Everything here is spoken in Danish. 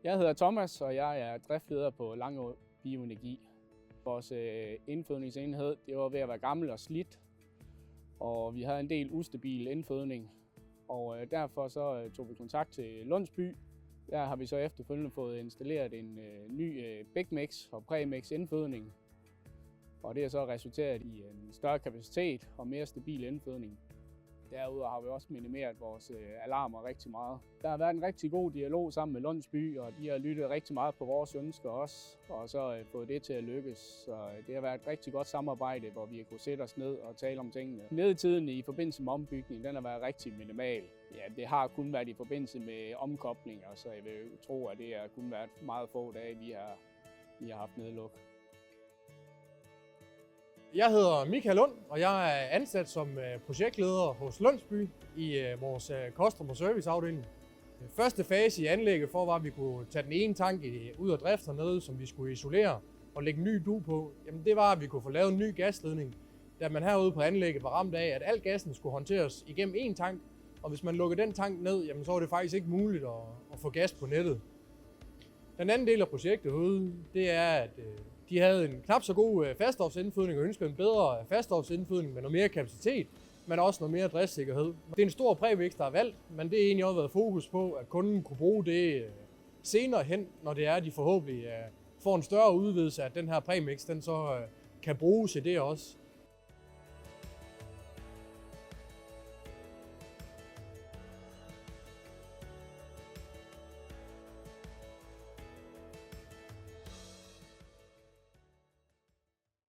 Jeg hedder Thomas, og jeg er driftleder på Langå Bioenergi. Vores indfødningsenhed det var ved at være gammel og slidt, og vi havde en del ustabil indfødning. Og derfor så tog vi kontakt til Lundsby. Der har vi så efterfølgende fået installeret en ny Bigmix og Premix indfødning. Og det har så resulteret i en større kapacitet og mere stabil indfødning. Derudover har vi også minimeret vores alarmer rigtig meget. Der har været en rigtig god dialog sammen med Lundsby, og de har lyttet rigtig meget på vores ønsker også, og så fået det til at lykkes. Så det har været et rigtig godt samarbejde, hvor vi har kunnet sætte os ned og tale om tingene. Ledetiden i forbindelse med ombygningen, den har været rigtig minimal. Ja, det har kun været i forbindelse med omkoblinger, så jeg vil tro, at det har kun været meget få dage, vi har haft nedluk. Jeg hedder Michael Lund, og jeg er ansat som projektleder hos Lundsby i vores Customer Service afdeling. Første fase i anlægget for, var, at vi kunne tage den ene tank ud af drift hernede, som vi skulle isolere og lægge en ny dug på. Jamen, det var, at vi kunne få lavet en ny gasledning, da man herude på anlægget var ramt af, at al gassen skulle håndteres igennem en tank. Og hvis man lukkede den tank ned, jamen, så var det faktisk ikke muligt at få gas på nettet. Den anden del af projektet herude, det er, at de havde en knap så god faststoffsindfødning og ønskede en bedre faststoffsindfødning med noget mere kapacitet, men også noget mere driftssikkerhed. Det er en stor Premix, der er valgt, men det er egentlig også været fokus på, at kunden kunne bruge det senere hen, når det er, at de forhåbentlig får en større udvidelse af den her Premix, den så kan bruges i det også.